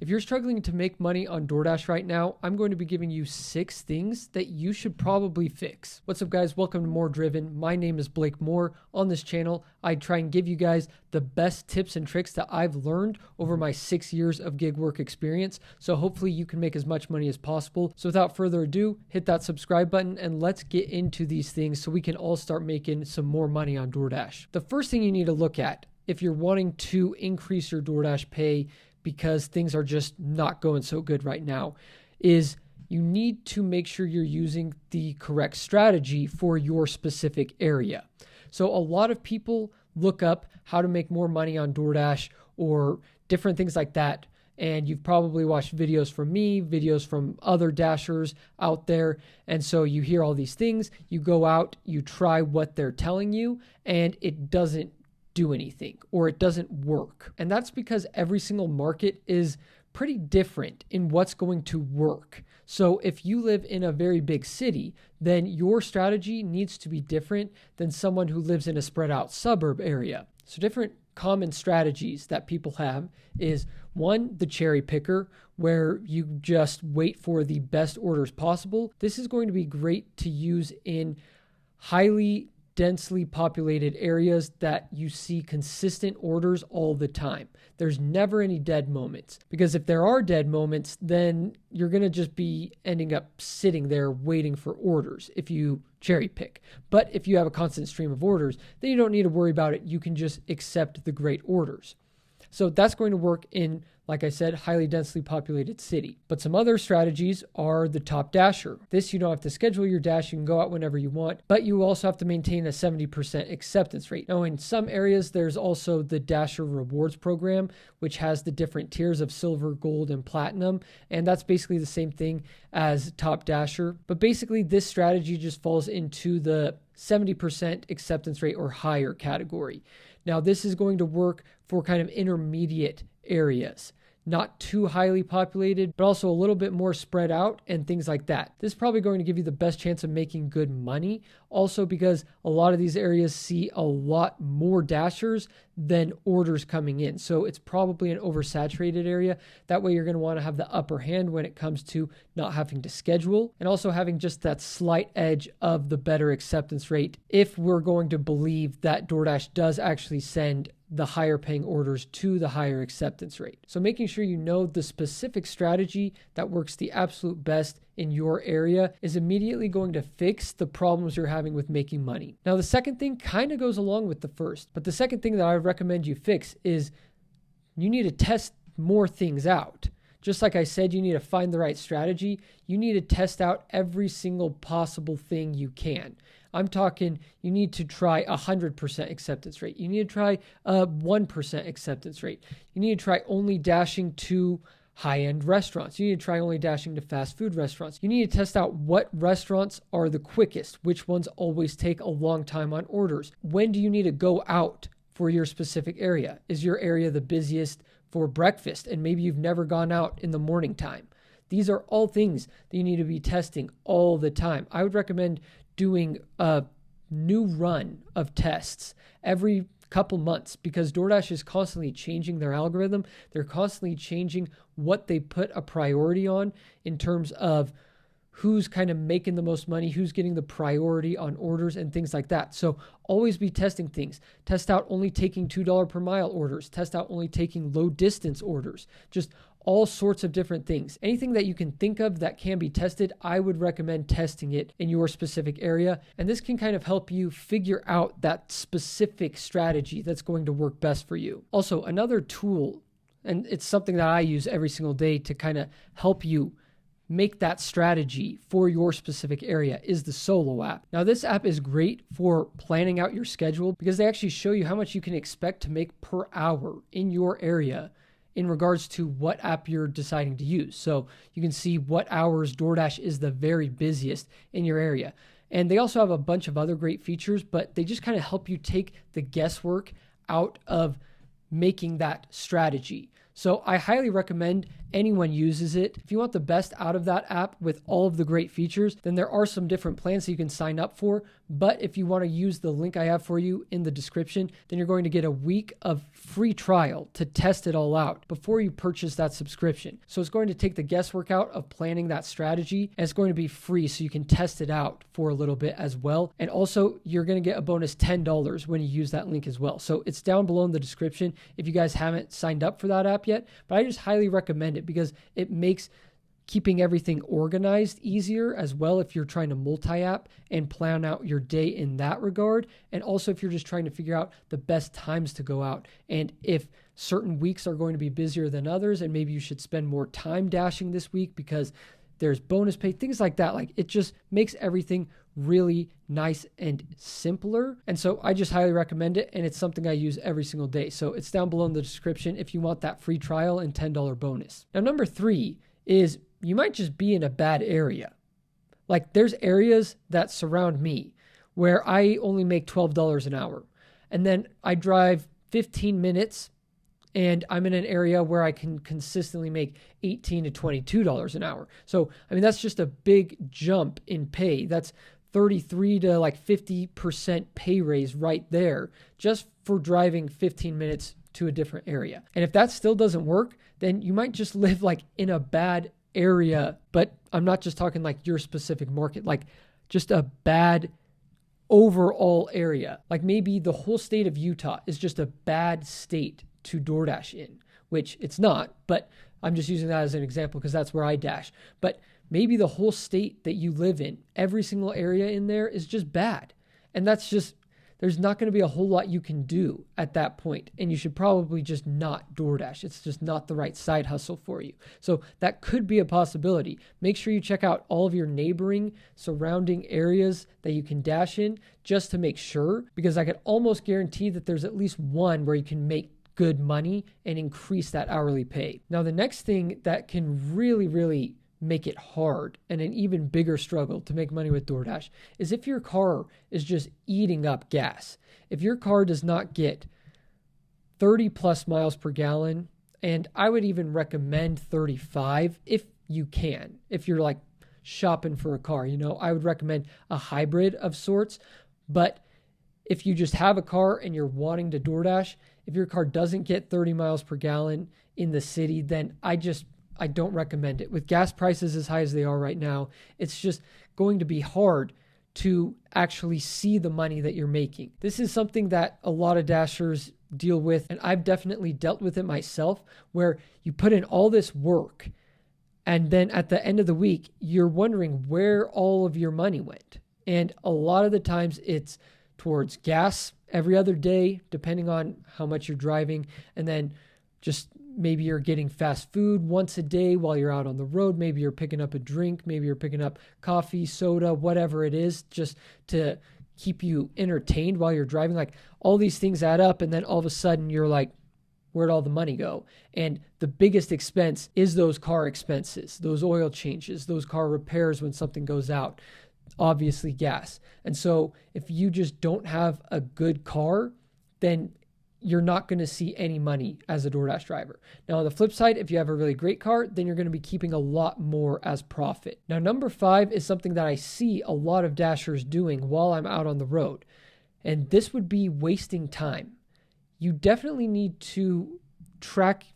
If you're struggling to make money on DoorDash right now, I'm going to be giving you 6 things that you should probably fix. What's up, guys? Welcome to More Driven. My name is Blake Moore. On this channel, I try and give you guys the best tips and tricks that I've learned over my 6 years of gig work experience. So hopefully you can make as much money as possible. So without further ado, hit that subscribe button and let's get into these things so we can all start making some more money on DoorDash. The first thing you need to look at if you're wanting to increase your DoorDash pay because things are just not going so good right now is you need to make sure you're using the correct strategy for your specific area. So a lot of people look up how to make more money on DoorDash or different things like that. And you've probably watched videos from me, videos from other Dashers out there. And so you hear all these things, you go out, you try what they're telling you, and it doesn't do anything or it doesn't work. And that's because every single market is pretty different in what's going to work. So if you live in a very big city, then your strategy needs to be different than someone who lives in a spread out suburb area. So different common strategies that people have is one, the cherry picker, where you just wait for the best orders possible. This is going to be great to use in highly densely populated areas that you see consistent orders all the time. There's never any dead moments, because if there are dead moments, then you're going to just be ending up sitting there waiting for orders if you cherry pick. But if you have a constant stream of orders, then you don't need to worry about it. You can just accept the great orders. So that's going to work in, like I said, highly densely populated city. But some other strategies are the top dasher. This, you don't have to schedule your dash. You can go out whenever you want, but you also have to maintain a 70% acceptance rate. Now, in some areas, there's also the Dasher Rewards program, which has the different tiers of silver, gold, and platinum. And that's basically the same thing as top dasher. But basically, this strategy just falls into the 70% acceptance rate or higher category. Now, this is going to work for kind of intermediate areas, not too highly populated, but also a little bit more spread out and things like that. This is probably going to give you the best chance of making good money. Also, because a lot of these areas see a lot more dashers than orders coming in. So it's probably an oversaturated area. That way you're going to want to have the upper hand when it comes to not having to schedule and also having just that slight edge of the better acceptance rate if we're going to believe that DoorDash does actually send the higher paying orders to the higher acceptance rate. So making sure you know the specific strategy that works the absolute best in your area is immediately going to fix the problems you're having with making money. Now, the second thing kind of goes along with the first, but the second thing that I recommend you fix is you need to test more things out. Just like I said, you need to find the right strategy. You need to test out every single possible thing you can. I'm talking, you need to try 100% acceptance rate. You need to try a 1% acceptance rate. You need to try only dashing to high-end restaurants. You need to try only dashing to fast food restaurants. You need to test out what restaurants are the quickest, which ones always take a long time on orders. When do you need to go out for your specific area? Is your area the busiest for breakfast and maybe you've never gone out in the morning time? These are all things that you need to be testing all the time. I would recommend doing a new run of tests every couple months because DoorDash is constantly changing their algorithm. They're constantly changing what they put a priority on in terms of who's kind of making the most money, who's getting the priority on orders and things like that. So always be testing things. Test out only taking $2 per mile orders. Test out only taking low distance orders. Just all sorts of different things. Anything that you can think of that can be tested, I would recommend testing it in your specific area. And this can kind of help you figure out that specific strategy that's going to work best for you. Also, another tool, and it's something that I use every single day to kind of help you make that strategy for your specific area, is the Solo app. Now, this app is great for planning out your schedule because they actually show you how much you can expect to make per hour in your area in regards to what app you're deciding to use. So you can see what hours DoorDash is the very busiest in your area. And they also have a bunch of other great features, but they just kind of help you take the guesswork out of making that strategy. So I highly recommend anyone uses it. If you want the best out of that app with all of the great features, then there are some different plans that you can sign up for. But if you want to use the link I have for you in the description, then you're going to get a week of free trial to test it all out before you purchase that subscription. So it's going to take the guesswork out of planning that strategy, and it's going to be free so you can test it out for a little bit as well. And also you're going to get a bonus $10 when you use that link as well. So it's down below in the description if you guys haven't signed up for that app yet, but I just highly recommend it because it makes keeping everything organized easier as well if you're trying to multi-app and plan out your day in that regard. And also if you're just trying to figure out the best times to go out and if certain weeks are going to be busier than others and maybe you should spend more time dashing this week because there's bonus pay, things like that. Like it just makes everything really nice and simpler. And so I just highly recommend it. And it's something I use every single day. So it's down below in the description if you want that free trial and $10 bonus. Now, number 3 is you might just be in a bad area. Like there's areas that surround me where I only make $12 an hour. And then I drive 15 minutes and I'm in an area where I can consistently make $18 to $22 an hour. So, I mean, that's just a big jump in pay. That's 33 to like 50% pay raise right there just for driving 15 minutes to a different area. And if that still doesn't work, then you might just live like in a bad area. But I'm not just talking like your specific market, like just a bad overall area. Like maybe the whole state of Utah is just a bad state to DoorDash in, which it's not, but I'm just using that as an example because that's where I dash. But maybe the whole state that you live in, every single area in there is just bad. And that's just, there's not going to be a whole lot you can do at that point. And you should probably just not DoorDash. It's just not the right side hustle for you. So that could be a possibility. Make sure you check out all of your neighboring surrounding areas that you can dash in just to make sure, because I could almost guarantee that there's at least one where you can make good money and increase that hourly pay. Now, the next thing that can really make it hard and an even bigger struggle to make money with DoorDash is if your car is just eating up gas. If your car does not get 30 plus miles per gallon, and I would even recommend 35 if you can. If you're like shopping for a car, I would recommend a hybrid of sorts. But if you just have a car and you're wanting to DoorDash, if your car doesn't get 30 miles per gallon in the city, then I don't recommend it. With gas prices as high as they are right now, it's just going to be hard to actually see the money that you're making. This is something that a lot of dashers deal with, and I've definitely dealt with it myself, where you put in all this work, and then at the end of the week, you're wondering where all of your money went. And a lot of the times it's towards gas every other day, depending on how much you're driving. And then just maybe you're getting fast food once a day while you're out on the road. Maybe you're picking up a drink. Maybe you're picking up coffee, soda, whatever it is, just to keep you entertained while you're driving. Like all these things add up. And then all of a sudden you're like, where'd all the money go? And the biggest expense is those car expenses, those oil changes, those car repairs when something goes out. Obviously gas. And so if you just don't have a good car, then you're not going to see any money as a DoorDash driver. Now, on the flip side, if you have a really great car, then you're going to be keeping a lot more as profit. Now, number 5 is something that I see a lot of dashers doing while I'm out on the road. And this would be wasting time. You definitely need to track,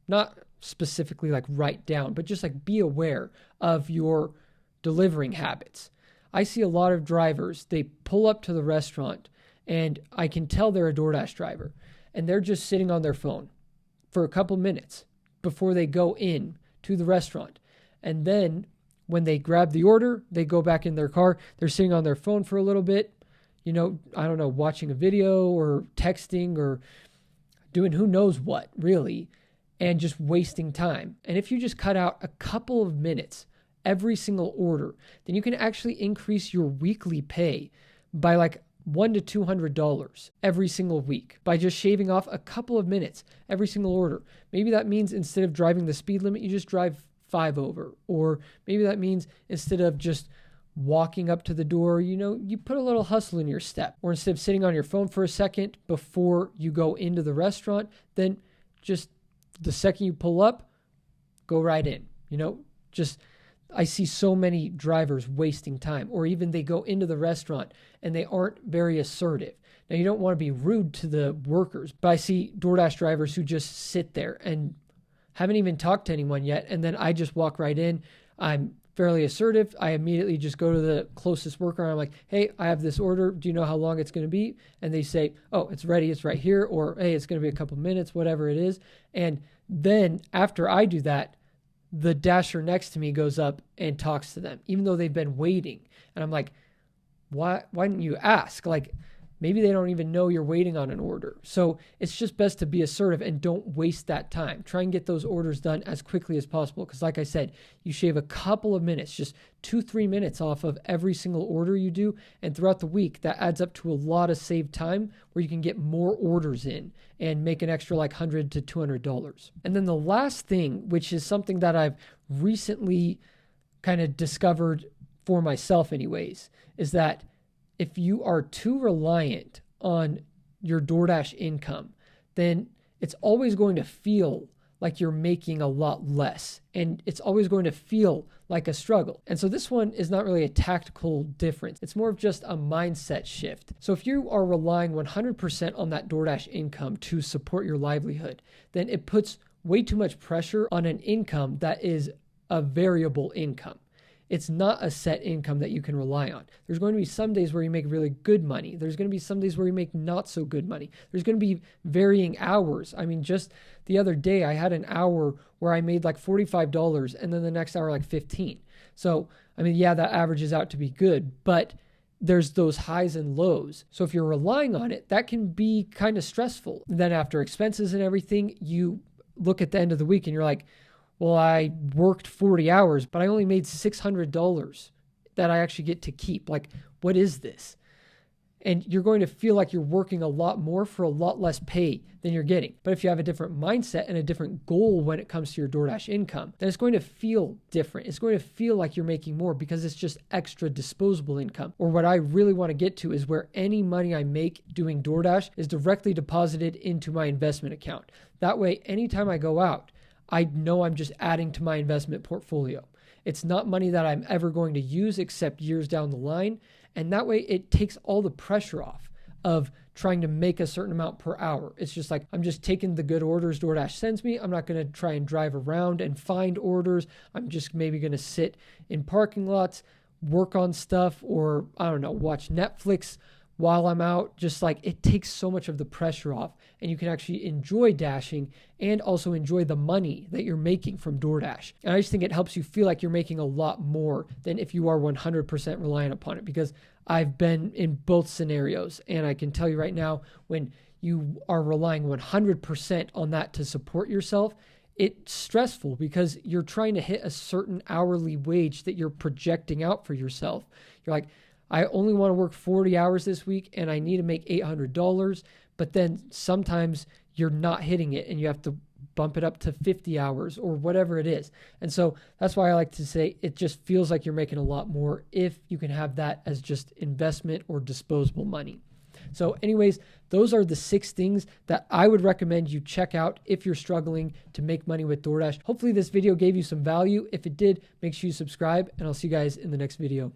not specifically like write down, but just like be aware of your delivering habits. I see a lot of drivers, they pull up to the restaurant and I can tell they're a DoorDash driver and they're just sitting on their phone for a couple minutes before they go in to the restaurant. And then when they grab the order, they go back in their car, they're sitting on their phone for a little bit, I don't know, watching a video or texting or doing who knows what really, and just wasting time. And if you just cut out a couple of minutes every single order, then you can actually increase your weekly pay by like $100 to $200 every single week by just shaving off a couple of minutes every single order. Maybe that means instead of driving the speed limit, you just drive 5 over. Or maybe that means instead of just walking up to the door, you put a little hustle in your step. Or instead of sitting on your phone for a second before you go into the restaurant, then just the second you pull up, go right in. Just I see so many drivers wasting time, or even they go into the restaurant and they aren't very assertive. Now, you don't want to be rude to the workers, but I see DoorDash drivers who just sit there and haven't even talked to anyone yet. And then I just walk right in. I'm fairly assertive. I immediately just go to the closest worker. And I'm like, hey, I have this order. Do you know how long it's going to be? And they say, oh, it's ready. It's right here. Or, hey, it's going to be a couple minutes, whatever it is. And then after I do that, the dasher next to me goes up and talks to them, even though they've been waiting. And I'm like, why didn't you ask? Like, maybe they don't even know you're waiting on an order. So it's just best to be assertive and don't waste that time. Try and get those orders done as quickly as possible. Because like I said, you shave a couple of minutes, just 2-3 minutes off of every single order you do. And throughout the week, that adds up to a lot of saved time where you can get more orders in and make an extra like $100 to $200. And then the last thing, which is something that I've recently kind of discovered for myself anyways, is that if you are too reliant on your DoorDash income, then it's always going to feel like you're making a lot less, and it's always going to feel like a struggle. And so this one is not really a tactical difference. It's more of just a mindset shift. So if you are relying 100% on that DoorDash income to support your livelihood, then it puts way too much pressure on an income that is a variable income. It's not a set income that you can rely on. There's going to be some days where you make really good money. There's going to be some days where you make not so good money. There's going to be varying hours. I mean, just the other day, I had an hour where I made like $45 and then the next hour, like 15. So, I mean, yeah, that averages out to be good, but there's those highs and lows. So if you're relying on it, that can be kind of stressful. Then after expenses and everything, you look at the end of the week and you're like, well, I worked 40 hours, but I only made $600 that I actually get to keep. Like, what is this? And you're going to feel like you're working a lot more for a lot less pay than you're getting. But if you have a different mindset and a different goal when it comes to your DoorDash income, then it's going to feel different. It's going to feel like you're making more because it's just extra disposable income. Or what I really want to get to is where any money I make doing DoorDash is directly deposited into my investment account. That way, anytime I go out, I know I'm just adding to my investment portfolio. It's not money that I'm ever going to use except years down the line. And that way it takes all the pressure off of trying to make a certain amount per hour. It's just like, I'm just taking the good orders DoorDash sends me. I'm not going to try and drive around and find orders. I'm just maybe going to sit in parking lots, work on stuff, or I don't know, watch Netflix while I'm out. Just like, it takes so much of the pressure off, and you can actually enjoy dashing and also enjoy the money that you're making from DoorDash. And I just think it helps you feel like you're making a lot more than if you are 100% reliant upon it, because I've been in both scenarios. And I can tell you right now, when you are relying 100% on that to support yourself, it's stressful because you're trying to hit a certain hourly wage that you're projecting out for yourself. You're like, I only want to work 40 hours this week and I need to make $800, but then sometimes you're not hitting it and you have to bump it up to 50 hours or whatever it is. And so that's why I like to say it just feels like you're making a lot more if you can have that as just investment or disposable money. So anyways, those are the 6 things that I would recommend you check out if you're struggling to make money with DoorDash. Hopefully this video gave you some value. If it did, make sure you subscribe, and I'll see you guys in the next video.